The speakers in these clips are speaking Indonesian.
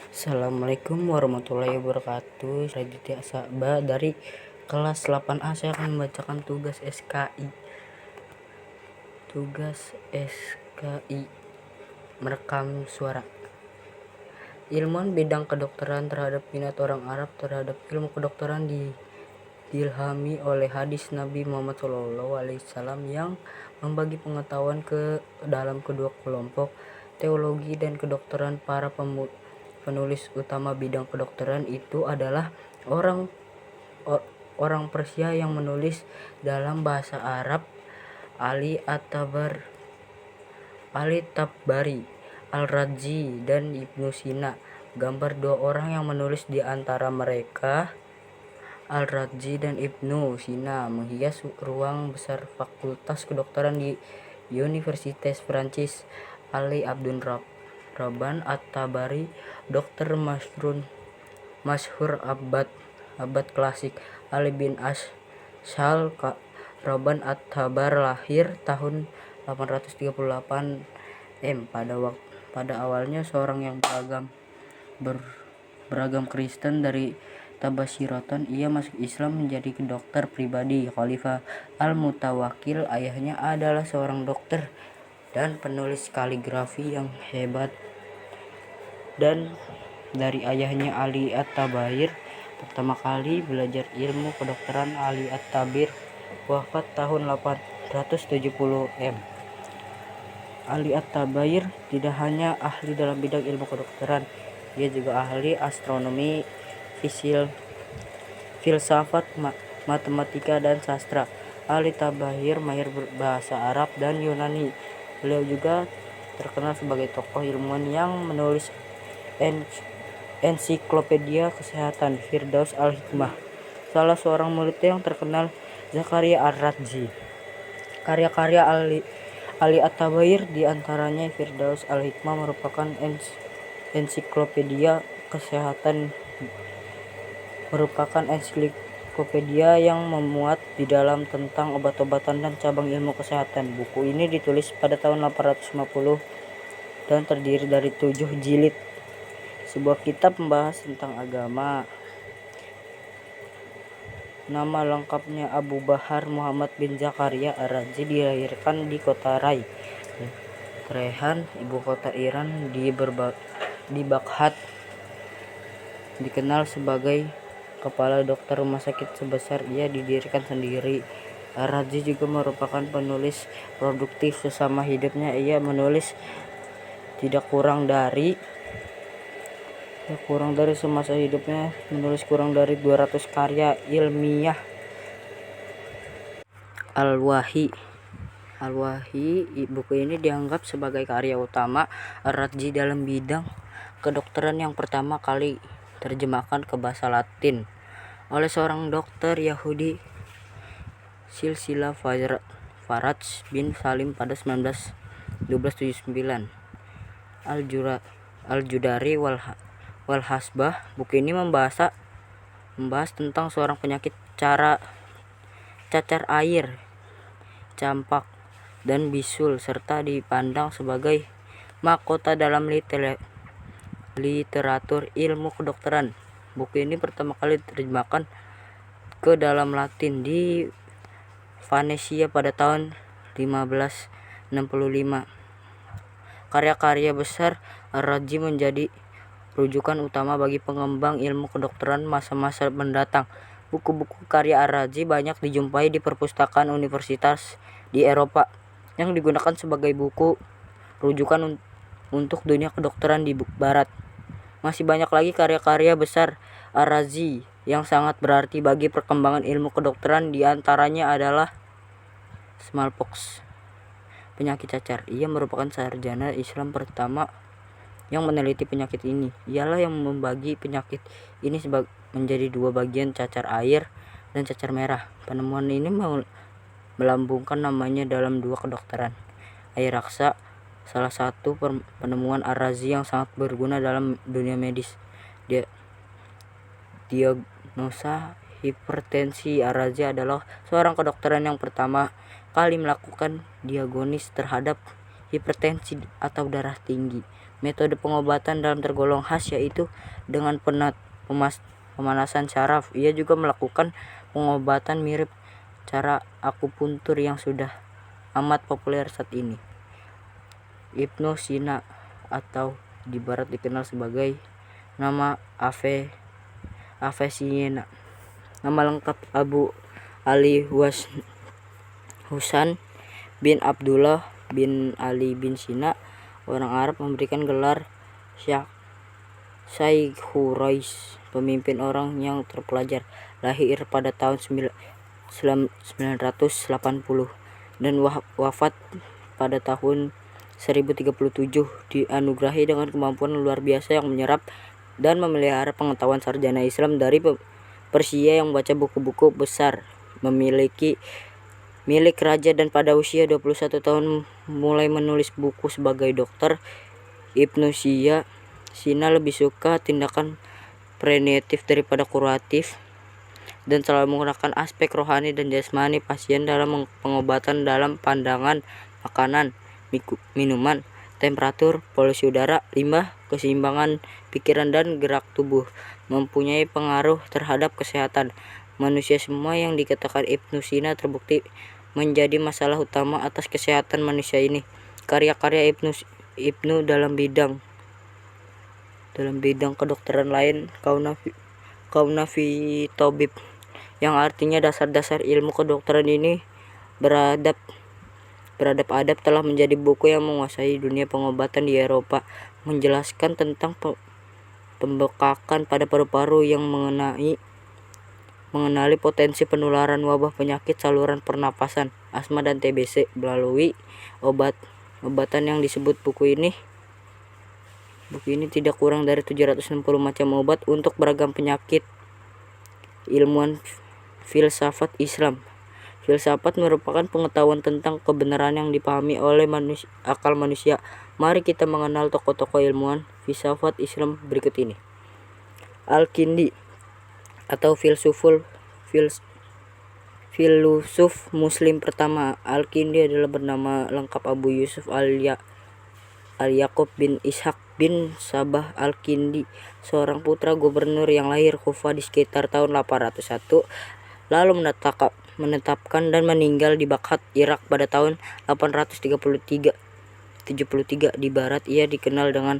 Assalamualaikum warahmatullahi wabarakatuh. Saya Ditya Sabah dari kelas 8A. Saya akan membacakan tugas SKI. Tugas SKI merekam suara. Ilmuwan bidang kedokteran terhadap minat orang Arab terhadap ilmu kedokteran diilhami oleh hadis Nabi Muhammad SAW yang membagi pengetahuan ke dalam kedua kelompok, teologi dan kedokteran. Para penulis utama bidang kedokteran itu adalah orang Persia yang menulis dalam bahasa Arab, Ali Tabari, Al-Razi, dan Ibnu Sina. Gambar dua orang yang menulis di antara mereka, Al-Razi dan Ibnu Sina, menghias ruang besar Fakultas Kedokteran di Universitas Prancis. Ali Abdul Rabban At-Tabari, dokter masyhur abad klasik. Ali bin Ashal Rabban At-Tabar lahir tahun 838 pada awalnya seorang yang beragam Kristen dari Tabashiraton. Ia masuk Islam menjadi dokter pribadi Khalifah Al-Mutawakkil. Ayahnya adalah seorang dokter dan penulis kaligrafi yang hebat. Dan dari ayahnya Ali At-Tabair pertama kali belajar ilmu kedokteran. Ali At-Tabir wafat tahun 870 Ali At-Tabair tidak hanya ahli dalam bidang ilmu kedokteran, ia juga ahli astronomi, filsafat, matematika, dan sastra. Ali Tabair mahir bahasa Arab dan Yunani. Beliau juga terkenal sebagai tokoh ilmuwan yang menulis ensiklopedia kesehatan Firdaus Al-Hikmah. Salah seorang muridnya yang terkenal Zakaria Ar-Razi. Karya-karya Ali At-Tabair diantaranya Firdaus Al-Hikmah merupakan ensiklopedia kesehatan yang memuat di dalam tentang obat-obatan dan cabang ilmu kesehatan. Buku ini ditulis pada tahun 850 dan terdiri dari 7 jilid. Sebuah kitab membahas tentang agama. Nama lengkapnya Abu Bahar Muhammad bin Zakaria Ar-Razi. Dilahirkan di kota Rehan, ibu kota Iran, di Baghdad. Dikenal sebagai kepala dokter rumah sakit sebesar ia didirikan sendiri. Ar-Razi juga merupakan penulis produktif. Sesama hidupnya ia menulis tidak kurang dari semasa hidupnya menulis kurang dari 200 karya ilmiah. Al-Wahi, buku ini dianggap sebagai karya utama Ar-Razi dalam bidang kedokteran yang pertama kali terjemahkan ke bahasa Latin oleh seorang dokter Yahudi, Silsilah Faraj bin Salim pada 1279. Al-Judari wal Hasbah. Buku ini membahas tentang seorang penyakit cacar air, campak, dan bisul, serta dipandang sebagai mahkota dalam literatur ilmu kedokteran. Buku ini pertama kali diterjemahkan ke dalam Latin di Venesia pada tahun 1565. Karya-karya besar Ar-Razi menjadi rujukan utama bagi pengembang ilmu kedokteran masa-masa mendatang. Buku-buku karya Ar-Razi banyak dijumpai di perpustakaan universitas di Eropa yang digunakan sebagai buku rujukan untuk dunia kedokteran di Barat. Masih banyak lagi karya-karya besar Ar-Razi yang sangat berarti bagi perkembangan ilmu kedokteran. Di antaranya adalah smallpox, penyakit cacar. Ia merupakan sarjana Islam pertama yang meneliti penyakit ini. Ialah yang membagi penyakit ini menjadi dua bagian, cacar air dan cacar merah. Penemuan ini melambungkan namanya dalam dua kedokteran. Air raksa, salah satu penemuan Ar-Razi yang sangat berguna dalam dunia medis. Diagnosa hipertensi. Ar-Razi adalah seorang kedokteran yang pertama kali melakukan diagnosis terhadap hipertensi atau darah tinggi. Metode pengobatan dalam tergolong khas yaitu dengan pemanasan syaraf. Ia juga melakukan pengobatan mirip cara akupuntur yang sudah amat populer saat ini. Ibnu Sina atau di barat dikenal sebagai nama Avicenna. Nama lengkap Abu Ali Husain bin Abdullah bin Ali bin Sina. Orang Arab memberikan gelar Syaikhu Rais, pemimpin orang yang terpelajar. Lahir pada tahun 980 dan wafat pada tahun 1037. Dianugerahi dengan kemampuan luar biasa yang menyerap dan memelihara pengetahuan sarjana Islam dari Persia yang membaca buku-buku besar, milik raja, dan pada usia 21 tahun mulai menulis buku sebagai dokter. Ibnu Sina lebih suka tindakan preventif daripada kuratif dan selalu menggunakan aspek rohani dan jasmani pasien dalam pengobatan dalam pandangan makanan, minuman, temperatur, polusi udara, limbah, keseimbangan pikiran dan gerak tubuh mempunyai pengaruh terhadap kesehatan manusia. Semua yang dikatakan Ibnu Sina terbukti menjadi masalah utama atas kesehatan manusia ini. Karya-karya Ibnu dalam bidang kedokteran lain Kaunafi Tobib, yang artinya dasar-dasar ilmu kedokteran ini beradab telah menjadi buku yang menguasai dunia pengobatan di Eropa, menjelaskan tentang pembekakan pada paru-paru yang mengenali potensi penularan wabah penyakit saluran pernapasan, asma dan TBC melalui obatan yang disebut buku ini tidak kurang dari 760 macam obat untuk beragam penyakit. Ilmuwan filsafat Islam. Filsafat merupakan pengetahuan tentang kebenaran yang dipahami oleh akal manusia. Mari kita mengenal tokoh-tokoh ilmuwan filsafat Islam berikut ini. Al-Kindi atau filsuf Muslim pertama. Al-Kindi adalah bernama lengkap Abu Yusuf Al-Yaqub bin Ishaq bin Sabah Al-Kindi, seorang putra gubernur yang lahir Kufah di sekitar tahun 801, lalu menetapkan dan meninggal di Baghdad, Irak pada tahun 873. Di barat ia dikenal dengan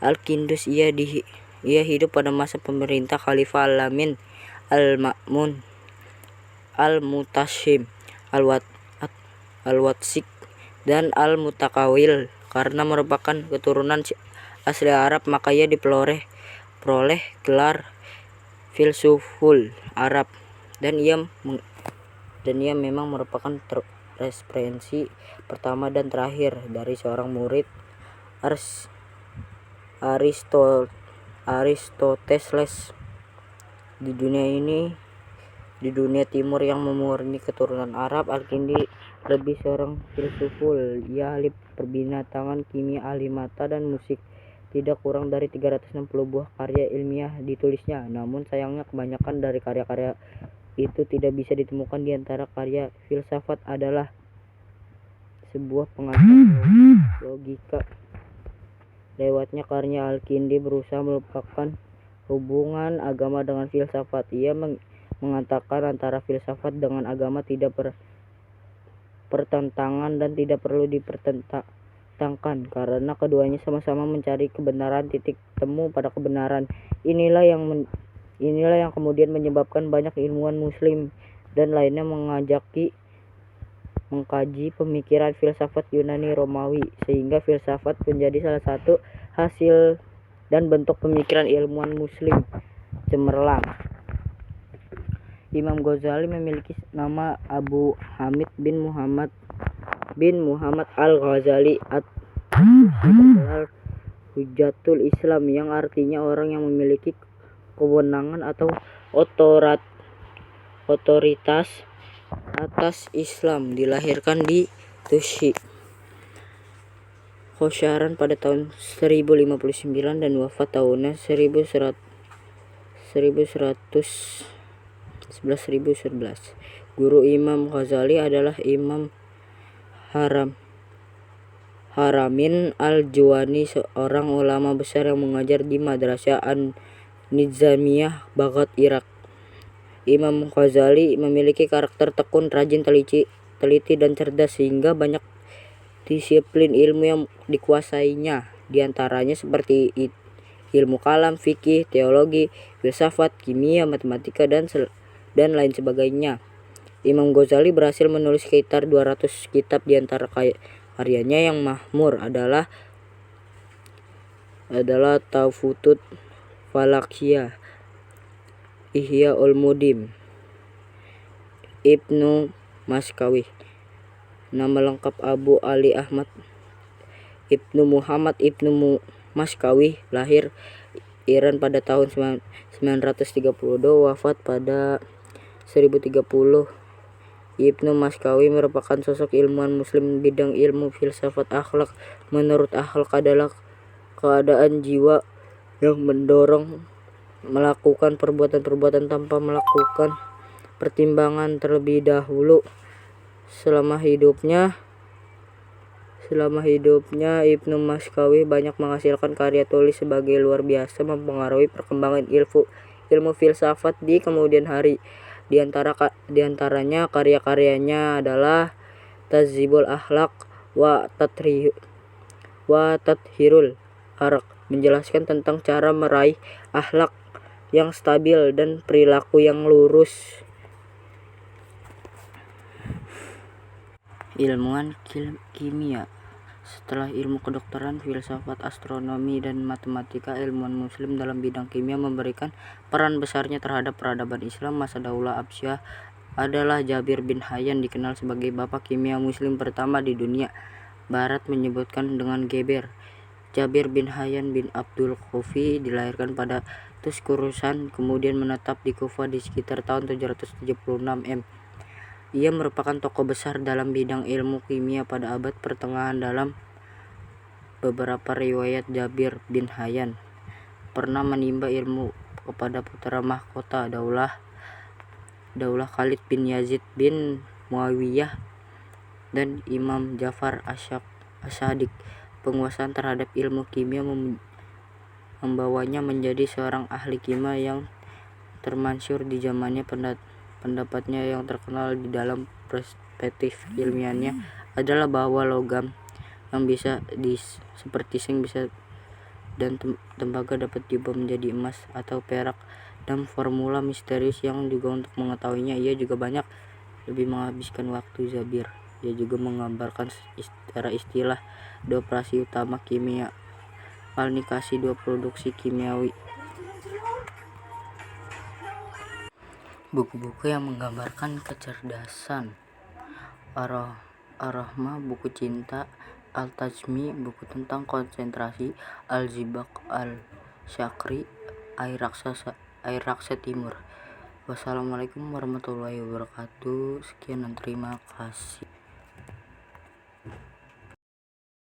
Al-Kindus. Ia hidup pada masa pemerintah Khalifah Al-Amin, Al-Ma'mun, Al-Mutashim, Al-Watsik, dan Al-Mutakawil. Karena merupakan keturunan asli Arab, maka ia diperoleh gelar filsuful Arab, dan ia memang merupakan referensi pertama dan terakhir dari seorang murid Aristoteles di dunia timur yang memurni keturunan Arab. Al-Kindi lebih seorang filsuful. Ia ahli perbinatangan, kimia, ahli mata dan musik. Tidak kurang dari 360 buah karya ilmiah ditulisnya. Namun sayangnya kebanyakan dari karya-karya itu tidak bisa ditemukan. Di antara karya filsafat adalah sebuah pengantar logika. Lewatnya karya Al-Kindi berusaha melupakan hubungan agama dengan filsafat. Ia mengatakan antara filsafat dengan agama tidak pertentangan dan tidak perlu dipertentangkan, karena keduanya sama-sama mencari kebenaran, titik temu pada kebenaran. Inilah yang kemudian menyebabkan banyak ilmuwan Muslim dan lainnya mengkaji pemikiran filsafat Yunani Romawi, sehingga filsafat menjadi salah satu hasil dan bentuk pemikiran ilmuwan Muslim cemerlang. Imam Ghazali memiliki nama Abu Hamid bin Muhammad Al-Ghazali At-Tusi, Hujatul Islam, yang artinya orang yang memiliki kewenangan atau otoritas atas Islam. Dilahirkan di Tusi, Khorasan pada tahun 1059 dan wafat tahunnya 1111. Guru Imam Ghazali adalah Imam Haram Haramin Al-Juwani, seorang ulama besar yang mengajar di Madrasah An-Nizamiyah, Baghdad, Irak. Imam Ghazali memiliki karakter tekun, rajin, teliti dan cerdas, sehingga banyak disiplin ilmu yang dikuasainya, diantaranya seperti ilmu kalam, fikih, teologi, filsafat, kimia, matematika, dan lain sebagainya. Imam Ghazali berhasil menulis sekitar 200 kitab. Di antara karyanya yang mahmur adalah Tafutut Falakiyah, Ihya Ulumuddin. Ibnu Maskawi, nama lengkap Abu Ali Ahmad Ibnu Muhammad Ibnu Maskawi, lahir Iran pada tahun 932, wafat pada 1030. Ibnu Maskawi merupakan sosok ilmuwan muslim bidang ilmu filsafat akhlak. Menurut akhlak adalah keadaan jiwa yang mendorong melakukan perbuatan-perbuatan tanpa melakukan pertimbangan terlebih dahulu. Selama hidupnya Ibnu Maskawi banyak menghasilkan karya tulis sebagai luar biasa mempengaruhi perkembangan ilmu filsafat di kemudian hari. Di antaranya karya-karyanya adalah Tadzibul Akhlaq wa Tathhirul Araq, menjelaskan tentang cara meraih akhlak yang stabil dan perilaku yang lurus. Ilmuwan kimia. Setelah ilmu kedokteran, filsafat, astronomi, dan matematika, ilmuwan muslim dalam bidang kimia memberikan peran besarnya terhadap peradaban Islam masa Daulah Abbasiyah adalah Jabir bin Hayyan, dikenal sebagai bapak kimia muslim pertama di dunia. Barat menyebutkan dengan Geber. Jabir bin Hayyan bin Abdul Qafi dilahirkan pada Tuskurusan, kemudian menetap di Kufah di sekitar tahun 776 M. Ia merupakan tokoh besar dalam bidang ilmu kimia pada abad pertengahan. Dalam beberapa riwayat, Jabir bin Hayyan pernah menimba ilmu kepada putra mahkota Daulah Khalid bin Yazid bin Muawiyah dan Imam Ja'far As-Shadiq. Penguasaan terhadap ilmu kimia membawanya menjadi seorang ahli kimia yang termasyhur di zamannya. Pendapatnya yang terkenal di dalam perspektif ilmiahnya adalah bahwa logam yang bisa seperti zinc dan tembaga dapat diubah menjadi emas atau perak, dan formula misterius yang juga untuk mengetahuinya ia juga banyak lebih menghabiskan waktu. Jabir ia juga menggambarkan secara istilah dua operasi utama kimia, alnikasi, dua produksi kimiawi. Buku-buku yang menggambarkan kecerdasan: Ar-Rahmah, buku cinta; Al-Tajmi, buku tentang konsentrasi; Al-Zibaq Al-Syakri, air raksa timur. Wassalamualaikum warahmatullahi wabarakatuh. Sekian dan terima kasih.